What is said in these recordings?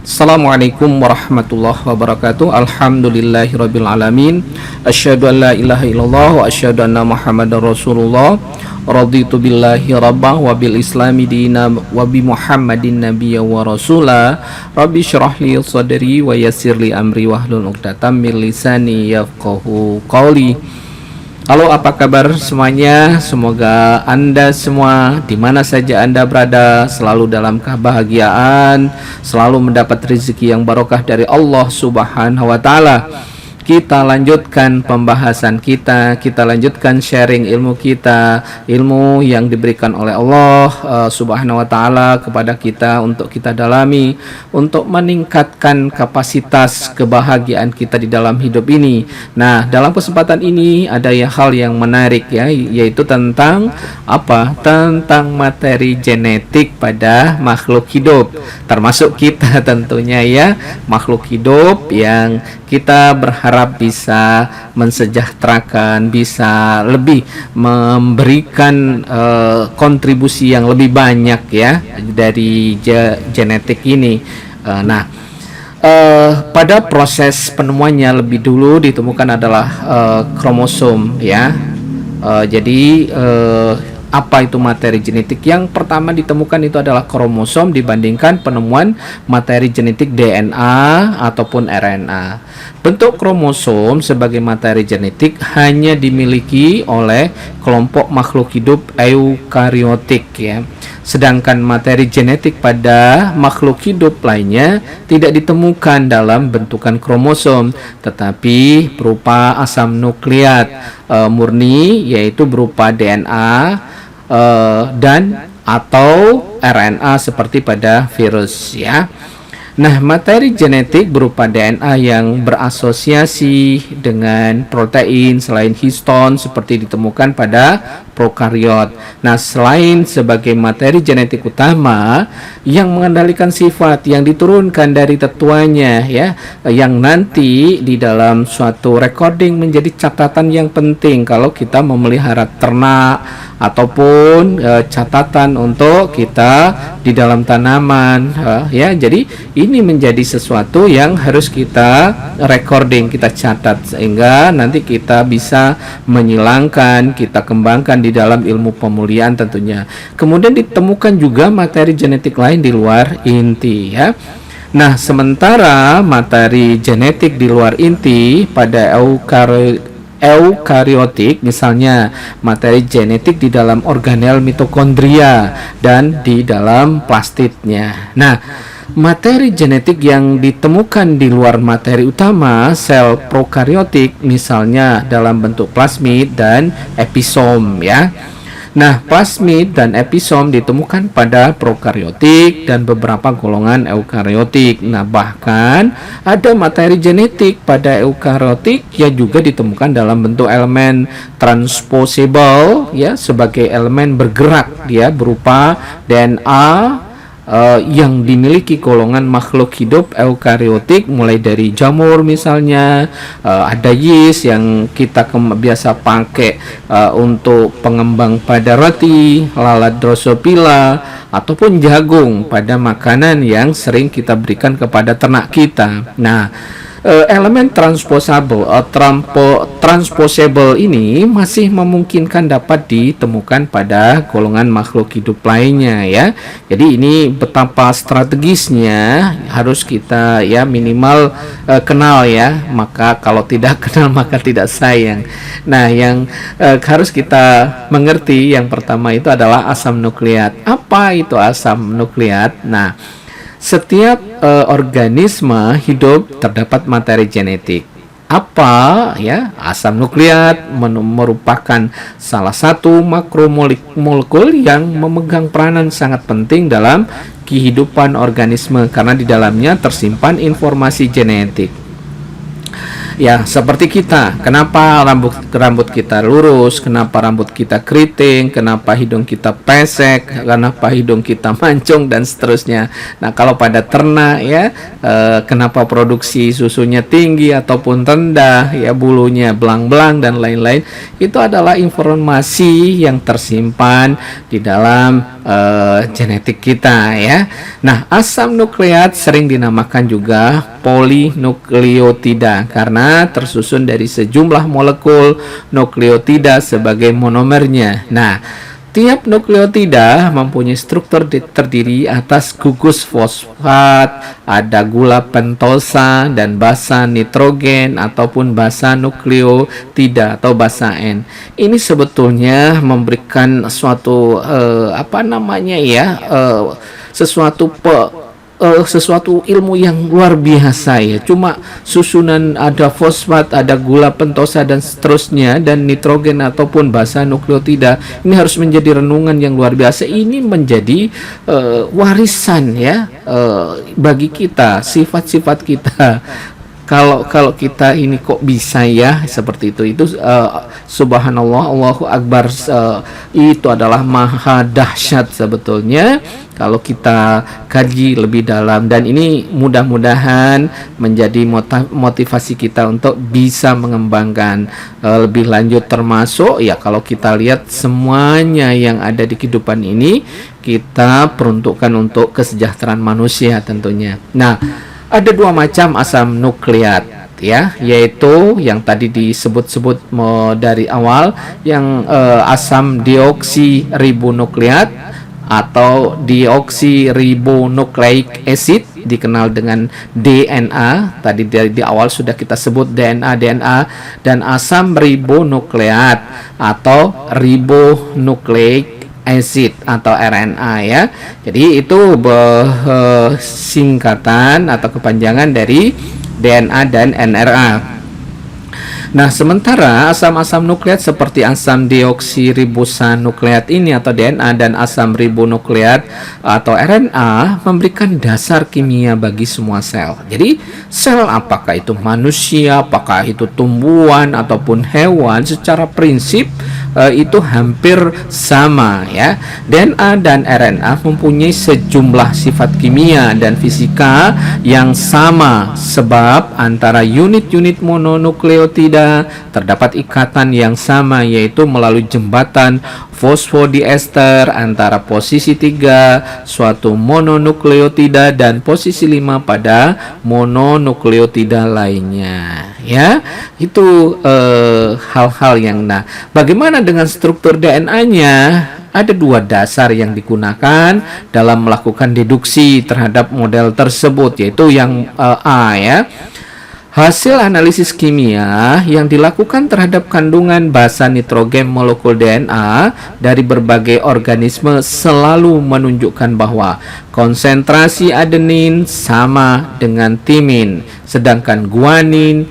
Assalamualaikum warahmatullahi wabarakatuh. Alhamdulillahirabbil alamin. Asyhadu an la ilaha illallah wa asyhadu anna Muhammadar Rasulullah. Raditu billahi rabbah wa bil islami dina wa bi Muhammadin nabiyya wa rasula. Rabbi syrah li sadri wa yassir li amri wahlul 'uqdatam min lisani yafqahu qawli. Halo, apa kabar semuanya? Semoga Anda semua di mana saja Anda berada selalu dalam kebahagiaan, selalu mendapat rezeki yang barokah dari Allah Subhanahu wa taala. Kita lanjutkan pembahasan kita lanjutkan sharing ilmu kita, ilmu yang diberikan oleh Allah Subhanahu wa taala kepada kita untuk kita dalami, untuk meningkatkan kapasitas kebahagiaan kita di dalam hidup ini. Nah, dalam kesempatan ini ada hal yang menarik ya, yaitu tentang apa? Tentang materi genetik pada makhluk hidup, termasuk kita tentunya ya, makhluk hidup yang kita berharap bisa mensejahterakan, bisa lebih memberikan kontribusi yang lebih banyak ya dari genetik ini. Pada proses penemuannya lebih dulu ditemukan adalah kromosom ya. Apa itu materi genetik? Yang pertama ditemukan itu adalah kromosom dibandingkan penemuan materi genetik DNA ataupun RNA. Bentuk kromosom sebagai materi genetik hanya dimiliki oleh kelompok makhluk hidup eukariotik ya. Sedangkan materi genetik pada makhluk hidup lainnya tidak ditemukan dalam bentukan kromosom, tetapi berupa asam nukleat murni, yaitu berupa DNA dan atau RNA seperti pada virus ya. Nah, materi genetik berupa DNA yang berasosiasi dengan protein selain histon seperti ditemukan pada prokariot. Nah, selain sebagai materi genetik utama yang mengendalikan sifat yang diturunkan dari tetuanya ya, yang nanti di dalam suatu recording menjadi catatan yang penting kalau kita memelihara ternak ataupun catatan untuk kita di dalam tanaman ya. Jadi ini menjadi sesuatu yang harus kita recording, kita catat sehingga nanti kita bisa menyilangkan, kita kembangkan di dalam ilmu pemulihan tentunya. Kemudian ditemukan juga materi genetik lain di luar inti ya. Nah, sementara materi genetik di luar inti pada eukariotik, misalnya materi genetik di dalam organel mitokondria dan di dalam plastidnya. Nah, materi genetik yang ditemukan di luar materi utama sel prokariotik, misalnya dalam bentuk plasmid dan episom ya. Nah, plasmid dan episom ditemukan pada prokariotik dan beberapa golongan eukariotik. Nah, bahkan ada materi genetik pada eukariotik yang juga ditemukan dalam bentuk elemen transposable ya, sebagai elemen bergerak dia berupa DNA yang dimiliki golongan makhluk hidup eukariotik, mulai dari jamur misalnya, ada yeast yang kita biasa pakai untuk pengembang pada roti, lalat Drosophila, ataupun jagung pada makanan yang sering kita berikan kepada ternak kita. Nah, elemen transposable ini masih memungkinkan dapat ditemukan pada golongan makhluk hidup lainnya ya. Jadi ini betapa strategisnya, harus kita ya minimal kenal ya. Maka kalau tidak kenal maka tidak sayang. Nah, yang harus kita mengerti yang pertama itu adalah asam nukleat. Apa itu asam nukleat? Nah, setiap organisme hidup terdapat materi genetik. Apa ya? Asam nukleat merupakan salah satu makromolekul yang memegang peranan sangat penting dalam kehidupan organisme karena di dalamnya tersimpan informasi genetik. Ya, seperti kita, kenapa rambut kita lurus, kenapa rambut kita keriting, kenapa hidung kita pesek, kenapa hidung kita mancung dan seterusnya. Nah, kalau pada ternak ya, kenapa produksi susunya tinggi ataupun rendah, ya bulunya belang-belang dan lain-lain, itu adalah informasi yang tersimpan di dalam genetik kita ya. Nah, asam nukleat sering dinamakan juga polinukleotida karena tersusun dari sejumlah molekul nukleotida sebagai monomernya. Nah, tiap nukleotida mempunyai struktur terdiri atas gugus fosfat, ada gula pentosa, dan basa nitrogen ataupun basa nukleotida atau basa N. Ini sebetulnya memberikan suatu sesuatu ilmu yang luar biasa ya. Cuma susunan ada fosfat, ada gula pentosa dan seterusnya, dan nitrogen ataupun basa nukleotida ini harus menjadi renungan yang luar biasa. Ini menjadi warisan ya bagi kita, sifat-sifat kita. Kalau kita ini kok bisa ya seperti itu subhanallah, Allahu Akbar, itu adalah maha dahsyat sebetulnya kalau kita kaji lebih dalam, dan ini mudah-mudahan menjadi motivasi kita untuk bisa mengembangkan lebih lanjut, termasuk ya kalau kita lihat semuanya yang ada di kehidupan ini kita peruntukkan untuk kesejahteraan manusia tentunya. Nah, ada dua macam asam nukleat ya, yaitu yang tadi disebut-sebut dari awal, yang asam deoksiribonukleat atau deoksiribonukleic acid dikenal dengan DNA. Tadi di awal sudah kita sebut DNA, dan asam ribonukleat atau ribonucleic acid atau RNA ya. Jadi itu singkatan atau kepanjangan dari DNA dan NRA. Nah, sementara asam-asam nukleat seperti asam deoksiribosanukleat ini atau DNA dan asam ribonukleat atau RNA memberikan dasar kimia bagi semua sel. Jadi, sel apakah itu manusia, apakah itu tumbuhan ataupun hewan, secara prinsip itu hampir sama ya. DNA dan RNA mempunyai sejumlah sifat kimia dan fisika yang sama, sebab antara unit-unit mononukleotida terdapat ikatan yang sama, yaitu melalui jembatan fosfodiester antara posisi 3 suatu mononukleotida dan posisi 5 pada mononukleotida lainnya ya. Itu hal-hal yang bagaimana dengan struktur DNA-nya? Ada dua dasar yang digunakan dalam melakukan deduksi terhadap model tersebut, yaitu yang A ya. Hasil analisis kimia yang dilakukan terhadap kandungan basa nitrogen molekul DNA dari berbagai organisme selalu menunjukkan bahwa konsentrasi adenin sama dengan timin, sedangkan guanin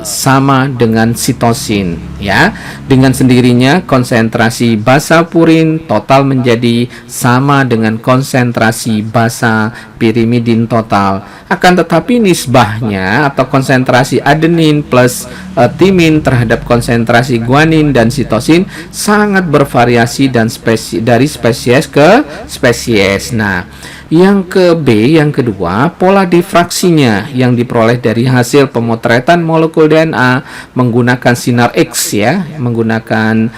sama dengan sitosin ya. Dengan sendirinya konsentrasi basa purin total menjadi sama dengan konsentrasi basa pirimidin total. Akan tetapi nisbahnya atau konsentrasi adenin plus timin terhadap konsentrasi guanin dan sitosin sangat bervariasi dan dari spesies ke spesies. Nah, yang kedua, pola difraksinya yang diperoleh dari hasil pemotretan molekul DNA menggunakan sinar X ya, menggunakan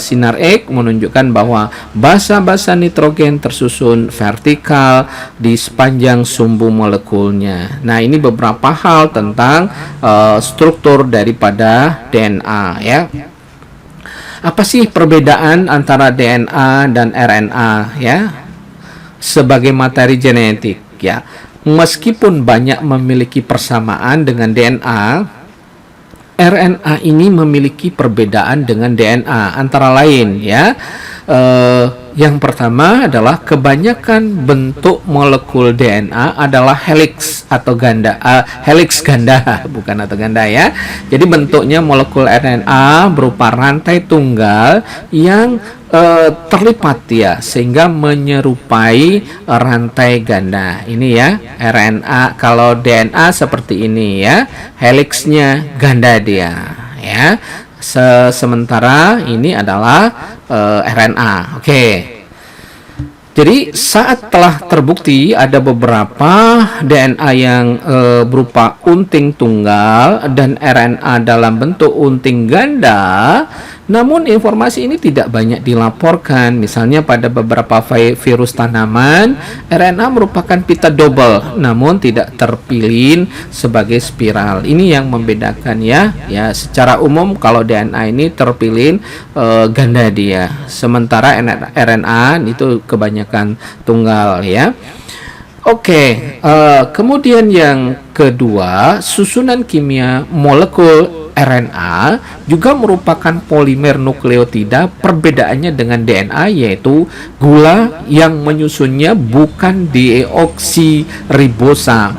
sinar X menunjukkan bahwa basa-basa nitrogen tersusun vertikal di sepanjang sumbu molekulnya. Nah, ini beberapa hal tentang struktur daripada DNA ya. Apa sih perbedaan antara DNA dan RNA ya? Sebagai materi genetik ya, meskipun banyak memiliki persamaan dengan DNA, RNA ini memiliki perbedaan dengan DNA antara lain ya. Yang pertama adalah kebanyakan bentuk molekul DNA adalah helix atau ganda, helix ganda bukan atau ganda ya. Jadi bentuknya molekul RNA berupa rantai tunggal yang terlipat ya, sehingga menyerupai rantai ganda. Ini ya RNA. Kalau DNA seperti ini ya, helixnya ganda dia ya. Sementara ini adalah RNA. Oke. Jadi saat telah terbukti ada beberapa DNA yang berupa unting tunggal dan RNA dalam bentuk unting ganda, Namun informasi ini tidak banyak dilaporkan. Misalnya pada beberapa virus tanaman, RNA merupakan pita double, namun tidak terpilin sebagai spiral. Ini yang membedakan ya. Ya, secara umum kalau DNA ini terpilin ganda dia. Sementara RNA itu kebanyakan tunggal ya. Oke, kemudian yang kedua, susunan kimia molekul RNA juga merupakan polimer nukleotida. Perbedaannya dengan DNA yaitu gula yang menyusunnya bukan deoksiribosa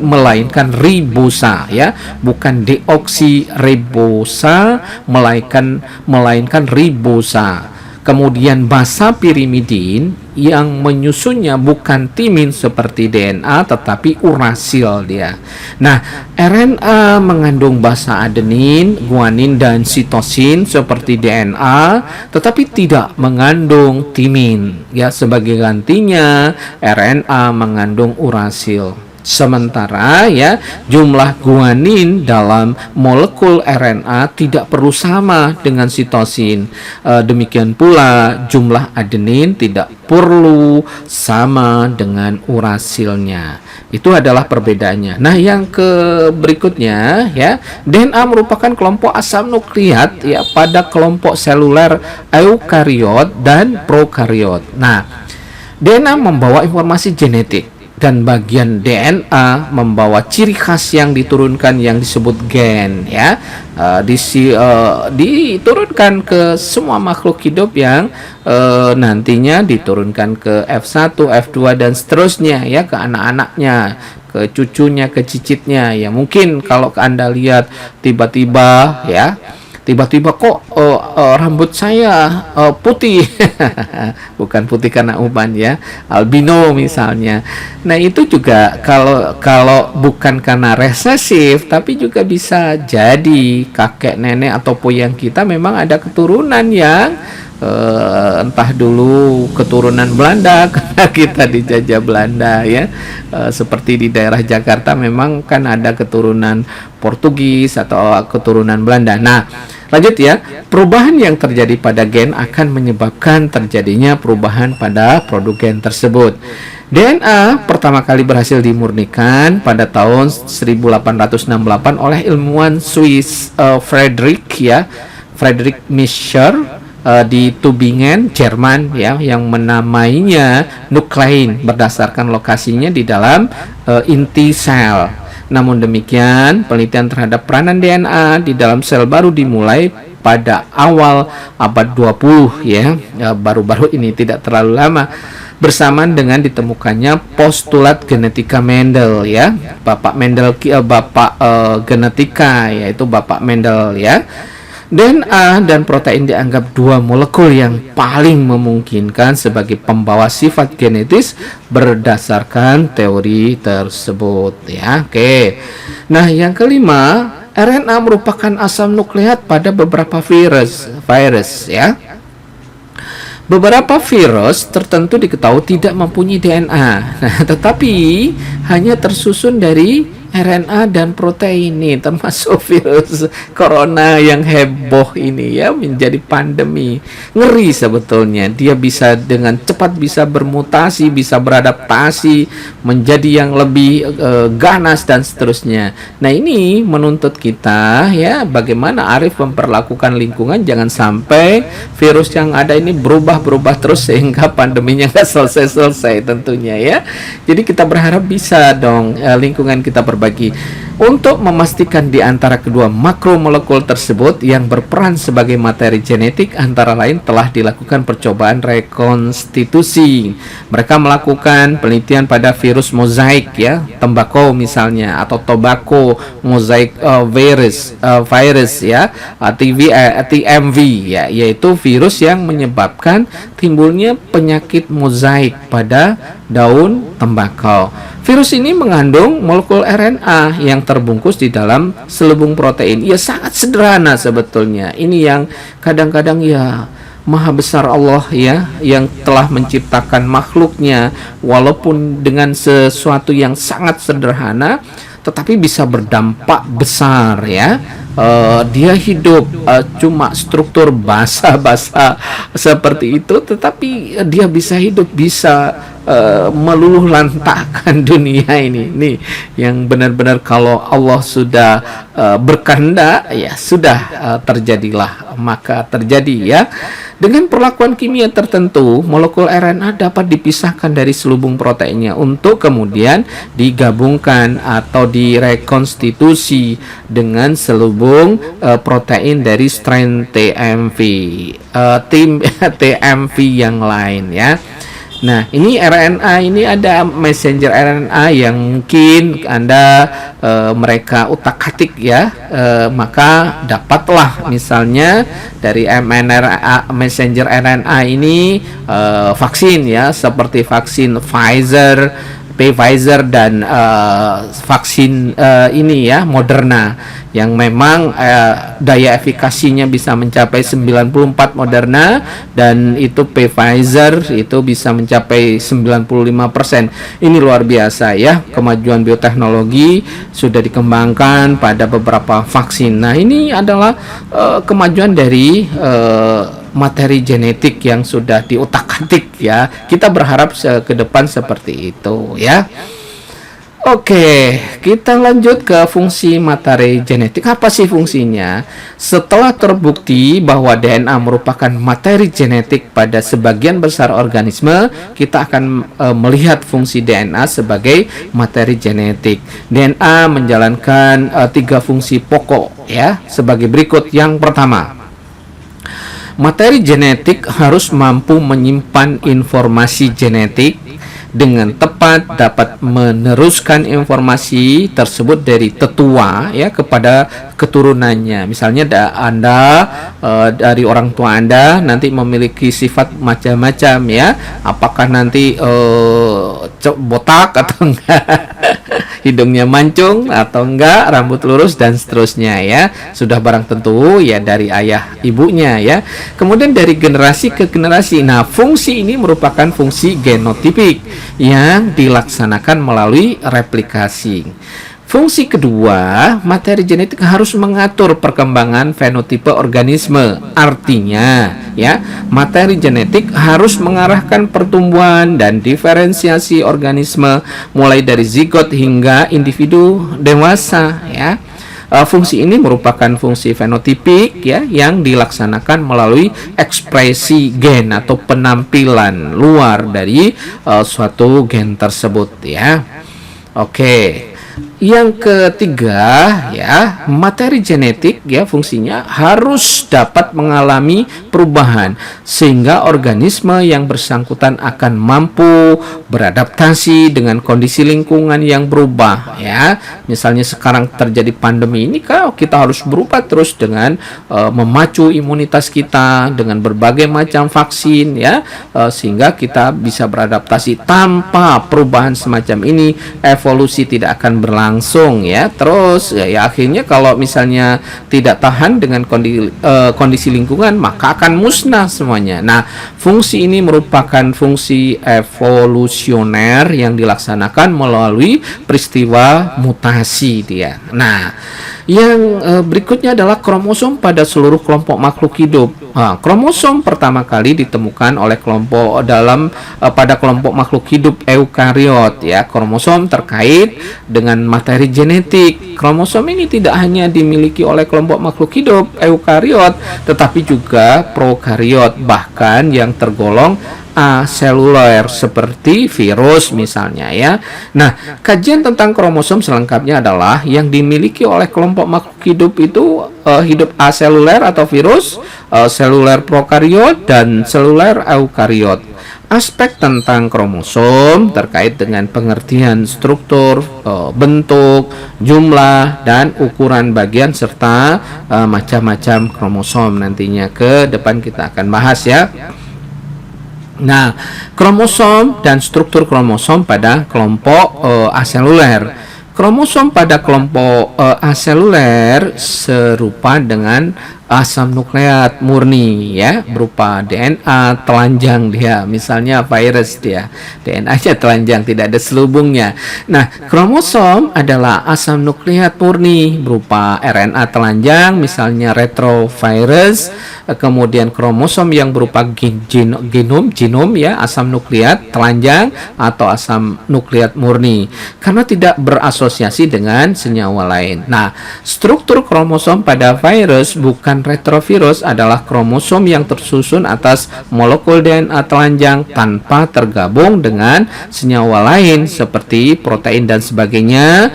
melainkan ribosa ya, bukan deoksiribosa melainkan ribosa. Kemudian basa pirimidin yang menyusunnya bukan timin seperti DNA tetapi urasil dia. Nah, RNA mengandung basa adenin, guanin dan sitosin seperti DNA tetapi tidak mengandung timin. Ya, sebagai gantinya RNA mengandung urasil. Sementara ya, jumlah guanin dalam molekul RNA tidak perlu sama dengan sitosin. Demikian pula jumlah adenin tidak perlu sama dengan urasilnya. Itu adalah perbedaannya. Nah, yang berikutnya ya, DNA merupakan kelompok asam nukleat ya pada kelompok seluler eukariot dan prokariot. Nah, DNA membawa informasi genetik dan bagian DNA membawa ciri khas yang diturunkan yang disebut gen ya. Diturunkan ke semua makhluk hidup yang nantinya diturunkan ke F1, F2 dan seterusnya ya, ke anak-anaknya, ke cucunya, ke cicitnya ya. Mungkin kalau Anda lihat tiba-tiba kok rambut saya putih bukan putih karena uban ya, albino misalnya. Nah, itu juga kalau bukan karena resesif, tapi juga bisa jadi kakek nenek atau moyang kita memang ada keturunan yang entah dulu keturunan Belanda karena kita dijajah Belanda ya. Seperti di daerah Jakarta memang kan ada keturunan Portugis atau keturunan Belanda. Nah, lanjut ya, perubahan yang terjadi pada gen akan menyebabkan terjadinya perubahan pada produk gen tersebut. DNA pertama kali berhasil dimurnikan pada tahun 1868 oleh ilmuwan Swiss Friedrich Miescher di Tübingen, Jerman ya, yang menamainya nuklein berdasarkan lokasinya di dalam inti sel. Namun demikian, penelitian terhadap peranan DNA di dalam sel baru dimulai pada awal abad 20 ya, baru-baru ini, tidak terlalu lama, bersamaan dengan ditemukannya postulat genetika Mendel ya. Bapak genetika yaitu Bapak Mendel ya. DNA dan protein dianggap dua molekul yang paling memungkinkan sebagai pembawa sifat genetis berdasarkan teori tersebut ya. Oke. Nah, yang kelima, RNA merupakan asam nukleat pada beberapa virus ya. Beberapa virus tertentu diketahui tidak mempunyai DNA, nah, tetapi hanya tersusun dari RNA dan protein ini, termasuk virus corona yang heboh ini ya, menjadi pandemi. Ngeri sebetulnya, dia bisa dengan cepat bisa bermutasi, bisa beradaptasi menjadi yang lebih ganas dan seterusnya. Nah, ini menuntut kita ya, bagaimana Arif memperlakukan lingkungan, jangan sampai virus yang ada ini berubah terus sehingga pandeminya nggak selesai tentunya ya. Jadi kita berharap bisa dong lingkungan kita berbagi untuk memastikan di antara kedua makromolekul tersebut yang berperan sebagai materi genetik, antara lain telah dilakukan percobaan rekonstitusi. Mereka melakukan penelitian pada virus mozaik ya, tembakau misalnya, atau tobacco mozaik virus ya, TMV ya, yaitu virus yang menyebabkan timbulnya penyakit mozaik pada daun tembakau. Virus ini mengandung molekul RNA yang terbungkus di dalam selubung protein. Ya, sangat sederhana sebetulnya. Ini yang kadang-kadang ya, Maha besar Allah ya, yang telah menciptakan makhluknya walaupun dengan sesuatu yang sangat sederhana, tetapi bisa berdampak besar ya. Dia hidup cuma struktur basa-basa seperti itu, tetapi dia bisa hidup, bisa meluluh lantakkan dunia ini. Nih yang benar-benar kalau Allah sudah berkehendak, ya sudah terjadilah, maka terjadi ya. Dengan perlakuan kimia tertentu, molekul RNA dapat dipisahkan dari selubung proteinnya untuk kemudian digabungkan atau direkonstitusi dengan selubung protein dari strain TMV yang lain ya. Nah, ini RNA, ini ada messenger RNA yang mungkin Anda mereka utak-atik ya, maka dapatlah misalnya dari mRNA, messenger RNA ini vaksin ya, seperti vaksin Pfizer dan vaksin ini ya Moderna, yang memang daya efikasinya bisa mencapai 94, Moderna, dan itu Pfizer itu bisa mencapai 95%. Ini luar biasa ya, kemajuan bioteknologi sudah dikembangkan pada beberapa vaksin. Nah, ini adalah kemajuan dari materi genetik yang sudah diutak-atik ya. Kita berharap ke depan seperti itu ya. Oke, kita lanjut ke fungsi materi genetik. Apa sih fungsinya? Setelah terbukti bahwa DNA merupakan materi genetik pada sebagian besar organisme, kita akan melihat fungsi DNA sebagai materi genetik. DNA menjalankan 3 fungsi pokok ya, sebagai berikut. Yang pertama, materi genetik harus mampu menyimpan informasi genetik dengan tepat, dapat meneruskan informasi tersebut dari tetua ya kepada keturunannya. Misalnya Anda dari orang tua Anda nanti memiliki sifat macam-macam ya. Apakah nanti botak atau enggak, hidungnya mancung atau enggak, rambut lurus dan seterusnya ya. Sudah barang tentu ya dari ayah ibunya ya. Kemudian dari generasi ke generasi. Nah, fungsi ini merupakan fungsi genotipik yang dilaksanakan melalui replikasi. Fungsi kedua, materi genetik harus mengatur perkembangan fenotipe organisme. Artinya, ya, materi genetik harus mengarahkan pertumbuhan dan diferensiasi organisme mulai dari zigot hingga individu dewasa, ya. Fungsi ini merupakan fungsi fenotipik ya, yang dilaksanakan melalui ekspresi gen atau penampilan luar dari suatu gen tersebut ya. Oke. Yang ketiga ya, materi genetik ya fungsinya harus dapat mengalami perubahan sehingga organisme yang bersangkutan akan mampu beradaptasi dengan kondisi lingkungan yang berubah ya. Misalnya sekarang terjadi pandemi ini, kita harus berubah terus dengan memacu imunitas kita dengan berbagai macam vaksin ya, sehingga kita bisa beradaptasi. Tanpa perubahan semacam ini, evolusi tidak akan berlangsung ya. Terus ya akhirnya kalau misalnya tidak tahan dengan kondisi lingkungan, maka akan musnah semuanya. Nah, fungsi ini merupakan fungsi evolusioner yang dilaksanakan melalui peristiwa mutasi dia. Nah, yang berikutnya adalah kromosom pada seluruh kelompok makhluk hidup. Kromosom pertama kali ditemukan oleh pada kelompok makhluk hidup eukariot ya. Kromosom terkait dengan materi genetik. Kromosom ini tidak hanya dimiliki oleh kelompok makhluk hidup eukariot, tetapi juga prokariot, bahkan yang tergolong aseluler seperti virus misalnya ya. Nah, kajian tentang kromosom selengkapnya adalah yang dimiliki oleh kelompok makhluk hidup itu hidup aseluler atau virus, seluler prokariot dan seluler eukariot. Aspek tentang kromosom terkait dengan pengertian struktur, bentuk, jumlah, dan ukuran bagian serta macam-macam kromosom nantinya ke depan kita akan bahas ya. Nah, kromosom dan struktur kromosom pada kelompok aseluler. Kromosom pada kelompok aseluler serupa dengan asam nukleat murni ya, berupa DNA telanjang dia, misalnya virus dia DNA-nya telanjang, tidak ada selubungnya. Nah, kromosom adalah asam nukleat murni berupa RNA telanjang, misalnya retrovirus. Kemudian kromosom yang berupa genom ya, asam nukleat telanjang atau asam nukleat murni, karena tidak berasosiasi dengan senyawa lain. Nah, struktur kromosom pada virus bukan retrovirus adalah kromosom yang tersusun atas molekul DNA telanjang tanpa tergabung dengan senyawa lain seperti protein dan sebagainya.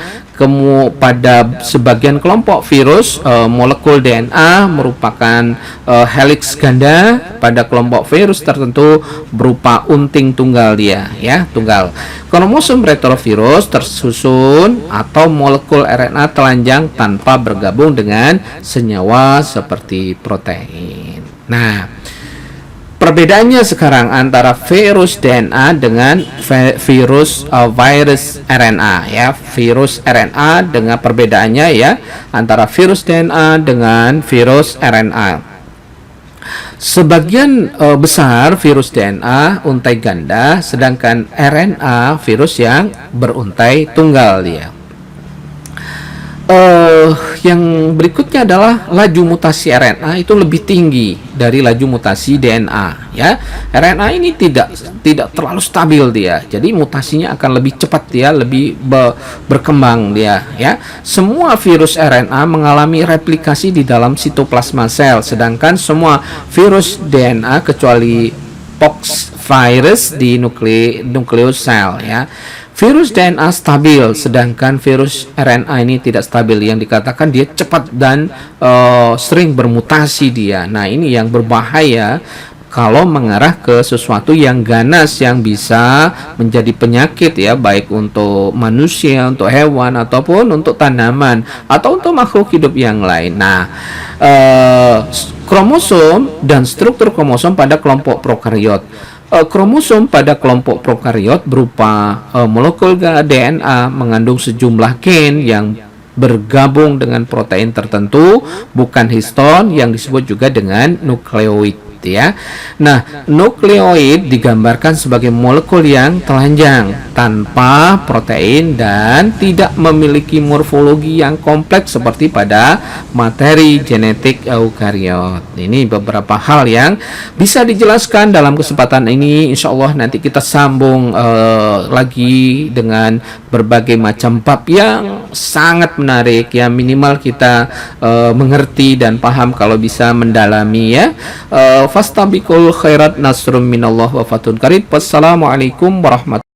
Pada sebagian kelompok virus, molekul DNA merupakan helix ganda. Pada kelompok virus tertentu berupa unting tunggal dia ya, tunggal. Kromosom retrovirus tersusun atau molekul RNA telanjang tanpa bergabung dengan senyawa seperti protein. Nah, perbedaannya sekarang antara virus DNA dengan virus RNA ya. Virus RNA dengan perbedaannya ya antara virus DNA dengan virus RNA. Sebagian besar virus DNA untai ganda, sedangkan RNA virus yang beruntai tunggal dia. Yang berikutnya adalah laju mutasi RNA itu lebih tinggi dari laju mutasi DNA ya. RNA ini tidak terlalu stabil dia, jadi mutasinya akan lebih cepat dia, lebih berkembang dia ya. Semua virus RNA mengalami replikasi di dalam sitoplasma sel, sedangkan semua virus DNA kecuali pox virus di nukleus sel ya. Virus DNA stabil, sedangkan virus RNA ini tidak stabil, yang dikatakan dia cepat dan sering bermutasi dia. Nah, ini yang berbahaya kalau mengarah ke sesuatu yang ganas yang bisa menjadi penyakit ya, baik untuk manusia, untuk hewan, ataupun untuk tanaman, atau untuk makhluk hidup yang lain. Nah, kromosom dan struktur kromosom pada kelompok prokariot. Kromosom pada kelompok prokariot berupa molekul DNA mengandung sejumlah gen yang bergabung dengan protein tertentu, bukan histon, yang disebut juga dengan nukleoid ya. Nah, nukleoid digambarkan sebagai molekul yang telanjang tanpa protein dan tidak memiliki morfologi yang kompleks seperti pada materi genetik eukariot. Ini beberapa hal yang bisa dijelaskan dalam kesempatan ini. Insya Allah nanti kita sambung lagi dengan berbagai macam bab yang sangat menarik ya, minimal kita mengerti dan paham kalau bisa mendalami ya. Fastabiqul khairat, nasrum minallah wa fatun qarib. Wassalamualaikum warahmatullahi